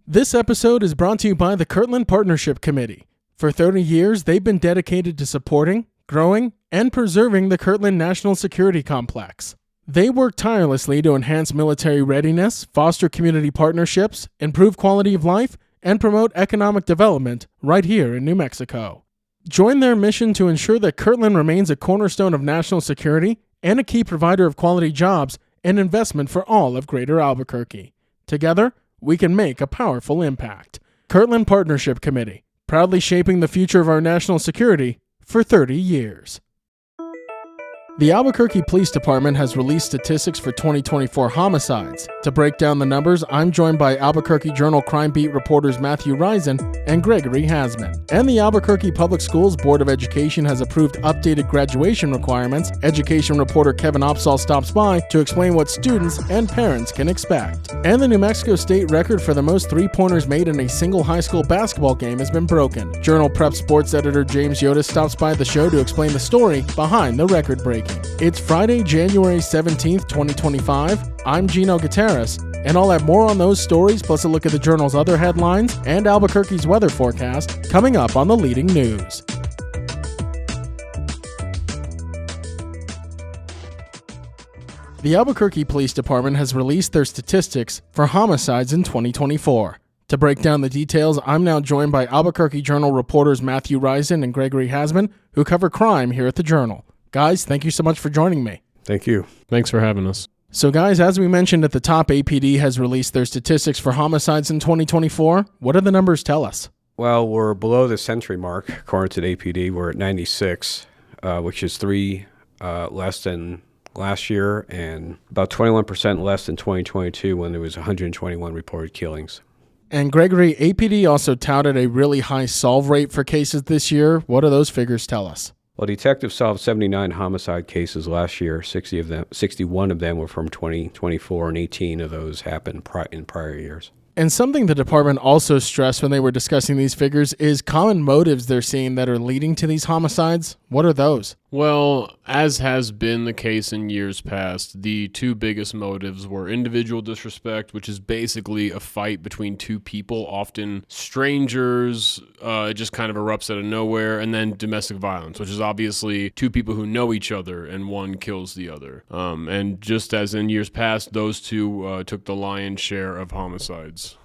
This episode is brought to you by the Kirtland Partnership Committee. For 30 years, they've been dedicated to supporting, growing, and preserving the Kirtland National Security Complex. They work tirelessly to enhance military readiness, foster community partnerships, improve quality of life, and promote economic development right here in New Mexico. Join their mission to ensure that Kirtland remains a cornerstone of national security and a key provider of quality jobs and investment for all of Greater Albuquerque. Together, we can make a powerful impact. Kirtland Partnership Committee, proudly shaping the future of our national security for 30 years. The Albuquerque Police Department has released statistics for 2024 homicides. To break down the numbers, I'm joined by Albuquerque Journal crime beat reporters Matthew Risen and Gregory Hasman. And the Albuquerque Public Schools Board of Education has approved updated graduation requirements. Education reporter Kevin Opsahl stops by to explain what students and parents can expect. And the New Mexico state record for the most three-pointers made in a single high school basketball game has been broken. Journal Prep sports editor James Yodice stops by the show to explain the story behind the record breaking. It's Friday, January 17th, 2025. I'm Gino Gutierrez, and I'll have more on those stories, plus a look at the Journal's other headlines and Albuquerque's weather forecast coming up on the leading news. The Albuquerque Police Department has released their statistics for homicides in 2024. To break down the details, I'm now joined by Albuquerque Journal reporters Matthew Risen and Gregory Hasman, who cover crime here at the Journal. Guys, thank you so much for joining me. Thank you. Thanks for having us. So guys, as we mentioned at the top, APD has released their statistics for homicides in 2024. What do the numbers tell us? Well, we're below the century mark, according to the APD. We're at 96, which is 3 less than last year and about 21% less than 2022 when there was 121 reported killings. And Gregory, APD also touted a really high solve rate for cases this year. What do those figures tell us? Well, detectives solved 79 homicide cases last year. 61 of them were from 2024, and 18 of those happened in prior years. And something the department also stressed when they were discussing these figures is common motives they're seeing that are leading to these homicides. What are those? Well, as has been the case in years past, the two biggest motives were individual disrespect, which is basically a fight between two people, often strangers, it just kind of erupts out of nowhere, and then domestic violence, which is obviously two people who know each other and one kills the other. And just as in years past, those two took the lion's share of homicides.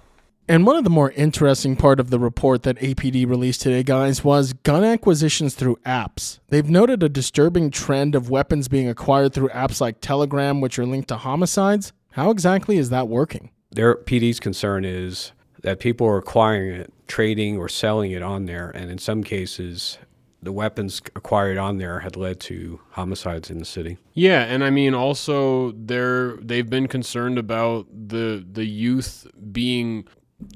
And one of the more interesting part of the report that APD released today, guys, was gun acquisitions through apps. They've noted a disturbing trend of weapons being acquired through apps like Telegram, which are linked to homicides. How exactly is that working? Their PD's concern is that people are acquiring it, trading or selling it on there, and in some cases, the weapons acquired on there had led to homicides in the city. Yeah, and I mean also they've been concerned about the youth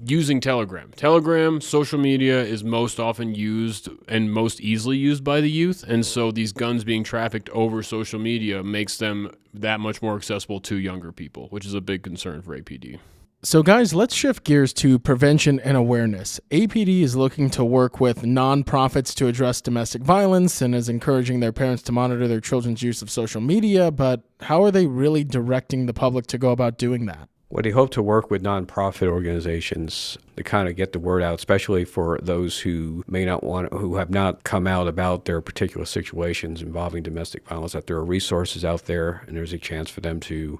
using Telegram. Telegram, social media, is most often used and most easily used by the youth, and so these guns being trafficked over social media makes them that much more accessible to younger people, which is a big concern for APD. So guys, let's shift gears to prevention and awareness. APD is looking to work with nonprofits to address domestic violence and is encouraging their parents to monitor their children's use of social media, but how are they really directing the public to go about doing that? Well, they hope to work with nonprofit organizations to kind of get the word out, especially for those who who have not come out about their particular situations involving domestic violence, that there are resources out there and there's a chance for them to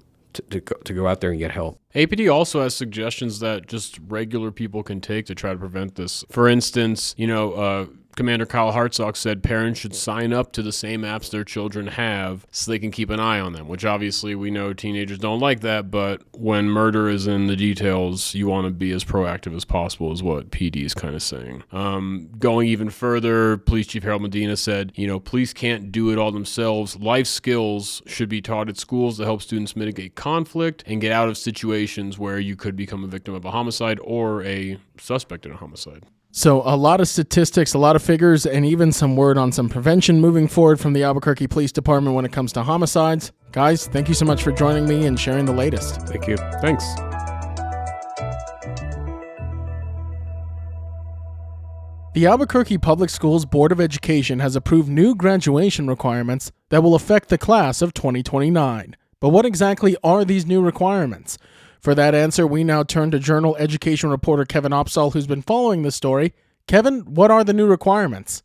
go out there and get help. APD also has suggestions that just regular people can take to try to prevent this. For instance, Commander Kyle Hartsock said parents should sign up to the same apps their children have so they can keep an eye on them, which obviously we know teenagers don't like that, but when murder is in the details, you want to be as proactive as possible is what PD is kind of saying. Going even further, Police Chief Harold Medina said, police can't do it all themselves. Life skills should be taught at schools to help students mitigate conflict and get out of situations where you could become a victim of a homicide or a suspect in a homicide. So a lot of statistics, a lot of figures, and even some word on some prevention moving forward from the Albuquerque Police Department when it comes to homicides. Guys, thank you so much for joining me and sharing the latest. Thank you. Thanks. The Albuquerque Public Schools Board of Education has approved new graduation requirements that will affect the class of 2029. But what exactly are these new requirements? For that answer, we now turn to Journal education reporter Kevin Opsahl, who's been following the story. Kevin, what are the new requirements?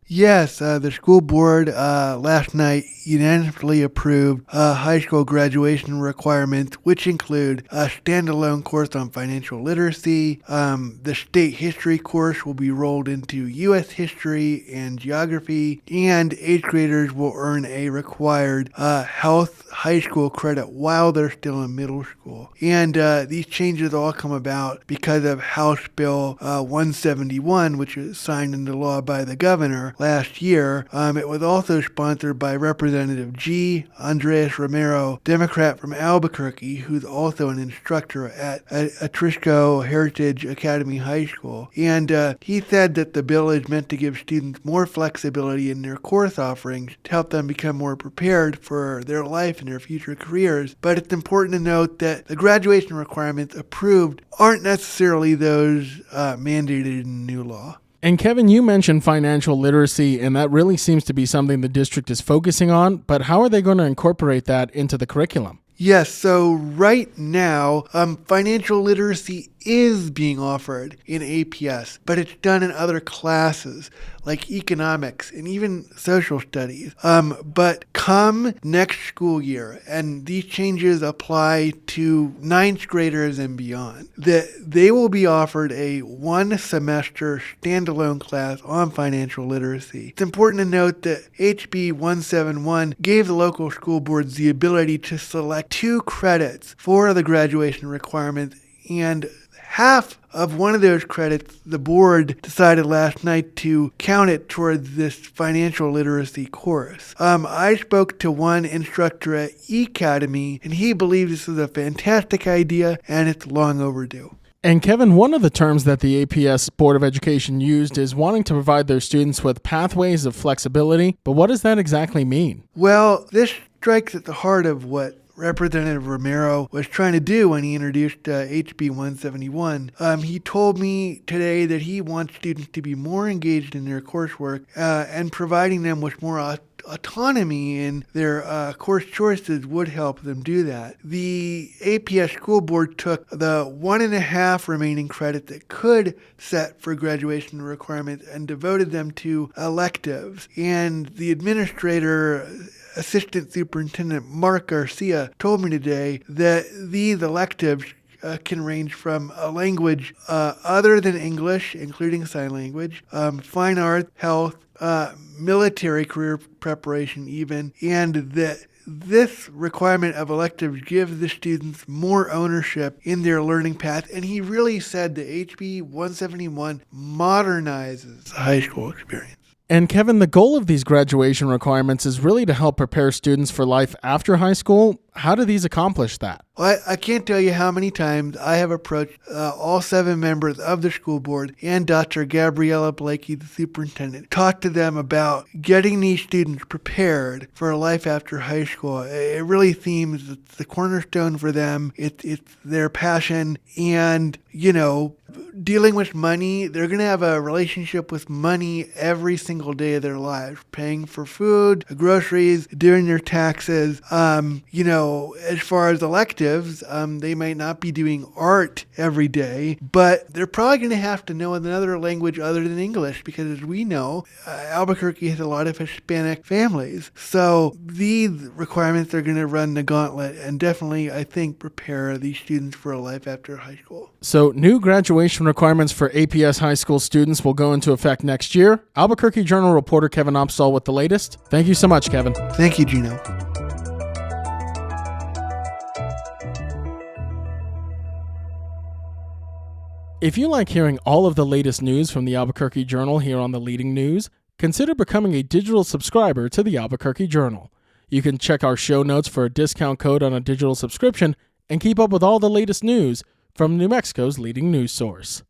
Yes, the school board last night unanimously approved high school graduation requirements, which include a standalone course on financial literacy. The state history course will be rolled into U.S. history and geography, and 8th graders will earn a required health high school credit while they're still in middle school. And these changes all come about because of House Bill 171, which was signed into law by the governor last year. It was also sponsored by Representative G. Andres Romero, Democrat from Albuquerque, who's also an instructor at Atrisco Heritage Academy High School. And he said that the bill is meant to give students more flexibility in their course offerings to help them become more prepared for their life and their future careers. But it's important to note that the graduation requirements approved aren't necessarily those mandated in new law. And Kevin, you mentioned financial literacy, and that really seems to be something the district is focusing on, but how are they going to incorporate that into the curriculum? Yes, so right now, financial literacy is being offered in APS, but it's done in other classes like economics and even social studies. But come next school year, and these changes apply to 9th graders and beyond, that they will be offered a 1-semester standalone class on financial literacy. It's important to note that HB 171 gave the local school boards the ability to select 2 credits for the graduation requirements, and half of one of those credits, the board decided last night to count it towards this financial literacy course. I spoke to one instructor at E-Academy, and he believes this is a fantastic idea, and it's long overdue. And Kevin, one of the terms that the APS Board of Education used is wanting to provide their students with pathways of flexibility, but what does that exactly mean? Well, this strikes at the heart of what Representative Romero was trying to do when he introduced HB 171. He told me today that he wants students to be more engaged in their coursework and providing them with more autonomy in their course choices would help them do that. The APS school board took the 1.5 remaining credits that could set for graduation requirements and devoted them to electives. And the administrator, Assistant Superintendent Mark Garcia, told me today that these electives can range from a language other than English, including sign language, fine arts, health, military career preparation even, and that this requirement of electives gives the students more ownership in their learning path, and he really said that HB 171 modernizes the high school experience. And Kevin, the goal of these graduation requirements is really to help prepare students for life after high school. How do these accomplish that? Well, I can't tell you how many times I have approached all 7 members of the school board and Dr. Gabriella Blakey, the superintendent, talked to them about getting these students prepared for life after high school. It really seems it's the cornerstone for them. It's their passion, and, dealing with money, they're going to have a relationship with money every single day of their lives, paying for food, groceries, doing their taxes. As far as electives, they might not be doing art every day, but they're probably going to have to know another language other than English because, as we know, Albuquerque has a lot of Hispanic families. So these requirements are going to run the gauntlet and definitely, I think, prepare these students for a life after high school. So new graduation requirements for APS high school students will go into effect next year. Albuquerque Journal reporter Kevin Opsahl with the latest. Thank you so much, Kevin. Thank you, Gino. If you like hearing all of the latest news from the Albuquerque Journal here on the Leading News, consider becoming a digital subscriber to the Albuquerque Journal. You can check our show notes for a discount code on a digital subscription and keep up with all the latest news from New Mexico's leading news source.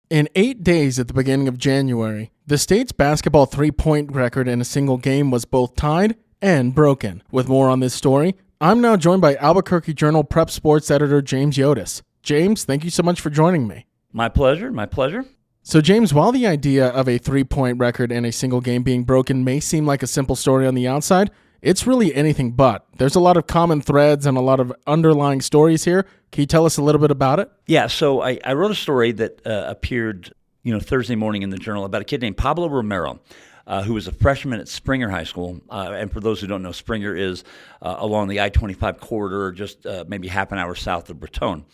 In 8 days at the beginning of January, the state's basketball three-point record in a single game was both tied and broken. With more on this story, I'm now joined by Albuquerque Journal Prep Sports editor James Yodice. James, thank you so much for joining me. My pleasure, my pleasure. So James, while the idea of a three-point record in a single game being broken may seem like a simple story on the outside, it's really anything but. There's a lot of common threads and a lot of underlying stories here. Can you tell us a little bit about it? Yeah, so I wrote a story that appeared Thursday morning in the Journal about a kid named Pablo Romero, who was a freshman at Springer High School. And for those who don't know, Springer is along the I-25 corridor, just maybe half an hour south of Breton.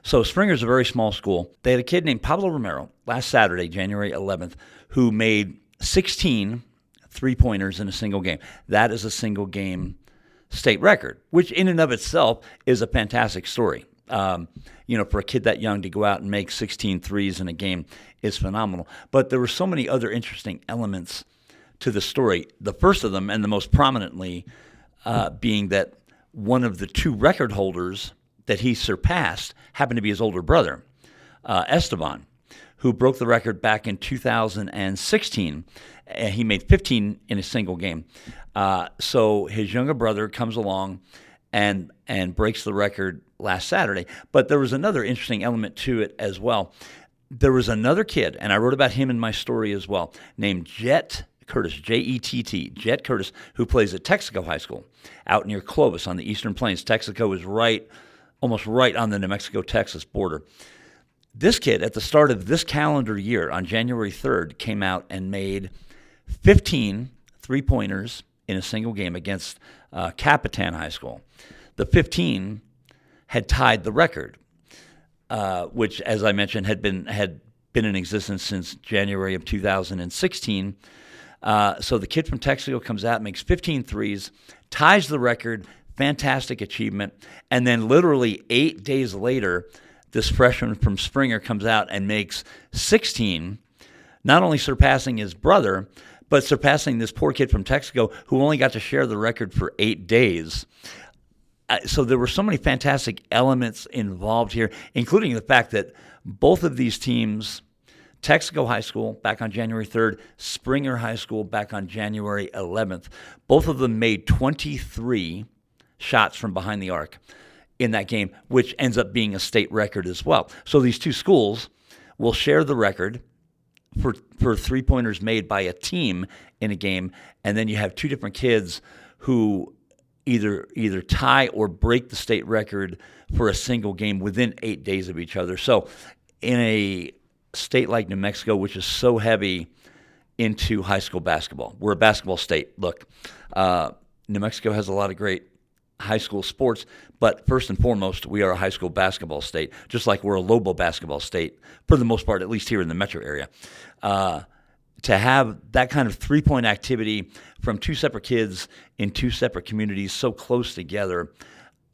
So Springer is a very small school. They had a kid named Pablo Romero last Saturday, January 11th, who made 16 three-pointers in a single game. That is a single game state record, which in and of itself is a fantastic story. For a kid that young to go out and make 16 threes in a game is phenomenal. But there were so many other interesting elements to the story. The first of them, and the most prominently, being that one of the two record holders that he surpassed happened to be his older brother, Esteban, who broke the record back in 2016. He made 15 in a single game. So his younger brother comes along and breaks the record last Saturday. But there was another interesting element to it as well. There was another kid, and I wrote about him in my story as well, named Jet Curtis, J-E-T-T, Jet Curtis, who plays at Texaco High School out near Clovis on the Eastern Plains. Texaco is almost right on the New Mexico-Texas border. This kid, at the start of this calendar year, on January 3rd, came out and made 15 three-pointers in a single game against Capitan High School. The 15 had tied the record, which, as I mentioned, had been in existence since January of 2016. So the kid from Texaco comes out, makes 15 threes, ties the record, fantastic achievement, and then literally 8 days later, this freshman from Springer comes out and makes 16, not only surpassing his brother, but surpassing this poor kid from Texaco who only got to share the record for 8 days. So there were so many fantastic elements involved here, including the fact that both of these teams, Texaco High School back on January 3rd, Springer High School back on January 11th, both of them made 23 shots from behind the arc in that game, which ends up being a state record as well. So these two schools will share the record for three-pointers made by a team in a game, and then you have two different kids who either tie or break the state record for a single game within 8 days of each other. So in a state like New Mexico, which is so heavy into high school basketball, we're a basketball state. Look, New Mexico has a lot of great high school sports, but first and foremost, we are a high school basketball state, just like we're a Lobo basketball state, for the most part, at least here in the metro area. To have that kind of three-point activity from two separate kids in two separate communities so close together,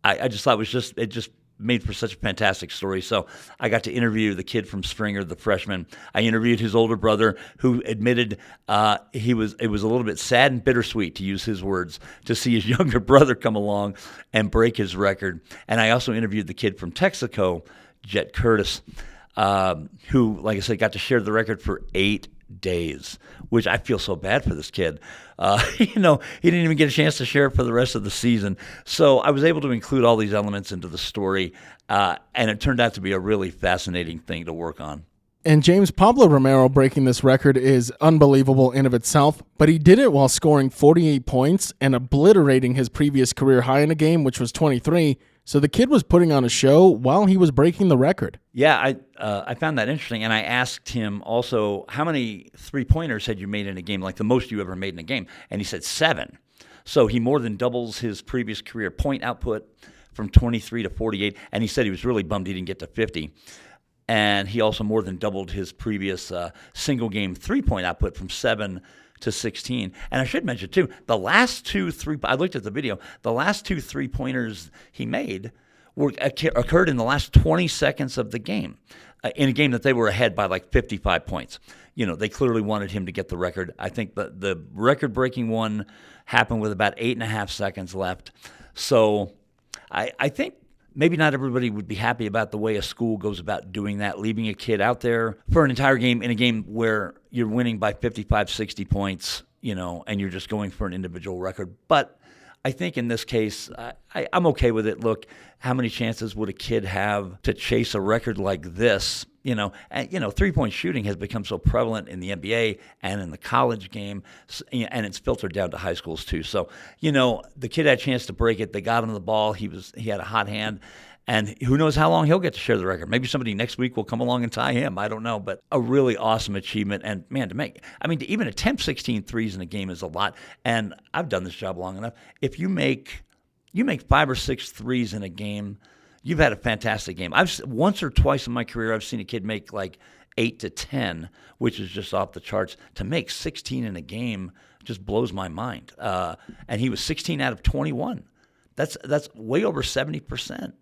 I just thought it just made for such a fantastic story. So I got to interview the kid from Springer, the freshman. I interviewed his older brother, who admitted it was a little bit sad and bittersweet, to use his words, to see his younger brother come along and break his record. And I also interviewed the kid from Texaco, Jet Curtis, who, like I said, got to share the record for 8 days, which I feel so bad for this kid. He didn't even get a chance to share it for the rest of the season. So I was able to include all these elements into the story, and it turned out to be a really fascinating thing to work on. And James, Pablo Romero breaking this record is unbelievable in of itself, but he did it while scoring 48 points and obliterating his previous career high in a game, which was 23. So the kid was putting on a show while he was breaking the record. Yeah, I found that interesting, and I asked him also, how many three-pointers had you made in a game, like the most you ever made in a game? And he said 7. So he more than doubles his previous career point output from 23 to 48, and he said he was really bummed he didn't get to 50. And he also more than doubled his previous single-game three-point output from 7 to 16. And I should mention, too, I looked at the video, the last 2 three-pointers he made occurred in the last 20 seconds of the game, in a game that they were ahead by like 55 points. They clearly wanted him to get the record. I think the record-breaking one happened with about 8.5 seconds left. So I think maybe not everybody would be happy about the way a school goes about doing that, leaving a kid out there for an entire game in a game where you're winning by 55, 60 points, and you're just going for an individual record. But I think in this case, I'm okay with it. Look, how many chances would a kid have to chase a record like this? And three-point shooting has become so prevalent in the NBA and in the college game, and it's filtered down to high schools too. So, the kid had a chance to break it. They got him the ball. He had a hot hand. And who knows how long he'll get to share the record. Maybe somebody next week will come along and tie him. I don't know. But a really awesome achievement. And, man, to even attempt 16 threes in a game is a lot. And I've done this job long enough. If you make 5 or 6 threes in a game, you've had a fantastic game. Once or twice in my career, I've seen a kid make like 8 to 10, which is just off the charts. To make 16 in a game just blows my mind. And he was 16 out of 21. That's way over 70%.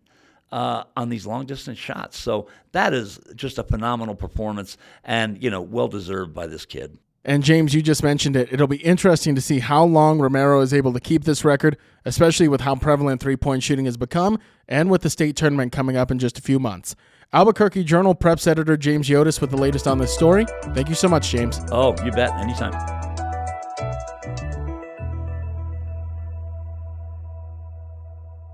On these long-distance shots. So that is just a phenomenal performance and, well-deserved by this kid. And James, you just mentioned it. It'll be interesting to see how long Romero is able to keep this record, especially with how prevalent three-point shooting has become and with the state tournament coming up in just a few months. Albuquerque Journal Preps editor James Yodice with the latest on this story. Thank you so much, James. Oh, you bet. Anytime.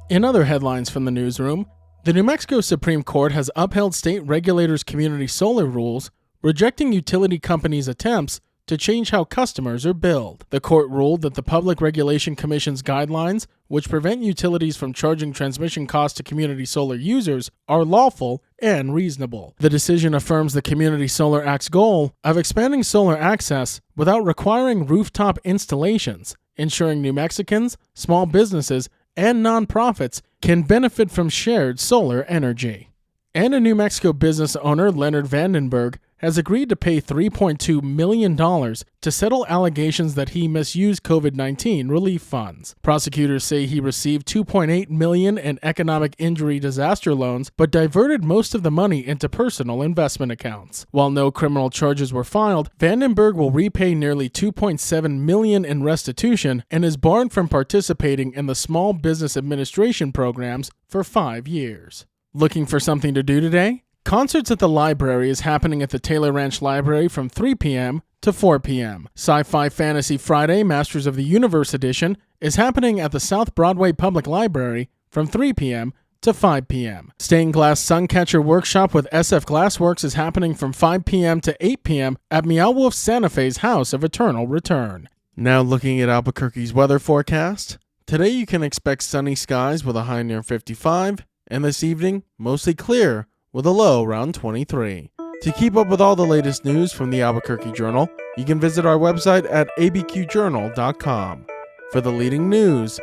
In other headlines from the newsroom, the New Mexico Supreme Court has upheld state regulators' community solar rules, rejecting utility companies' attempts to change how customers are billed. The court ruled that the Public Regulation Commission's guidelines, which prevent utilities from charging transmission costs to community solar users, are lawful and reasonable. The decision affirms the Community Solar Act's goal of expanding solar access without requiring rooftop installations, ensuring New Mexicans, small businesses, and nonprofits can benefit from shared solar energy. And a New Mexico business owner, Leonard Vandenberg, has agreed to pay $3.2 million to settle allegations that he misused COVID-19 relief funds. Prosecutors say he received $2.8 million in economic injury disaster loans, but diverted most of the money into personal investment accounts. While no criminal charges were filed, Vandenberg will repay nearly $2.7 million in restitution and is barred from participating in the Small Business Administration programs for 5 years. Looking for something to do today? Concerts at the Library is happening at the Taylor Ranch Library from 3 p.m. to 4 p.m. Sci-Fi Fantasy Friday Masters of the Universe Edition is happening at the South Broadway Public Library from 3 p.m. to 5 p.m. Stained Glass Suncatcher Workshop with SF Glassworks is happening from 5 p.m. to 8 p.m. at Meow Wolf Santa Fe's House of Eternal Return. Now looking at Albuquerque's weather forecast. Today you can expect sunny skies with a high near 55, and this evening mostly clear with a low around 23. To keep up with all the latest news from the Albuquerque Journal, you can visit our website at abqjournal.com. For the leading news,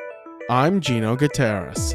I'm Gino Gutierrez.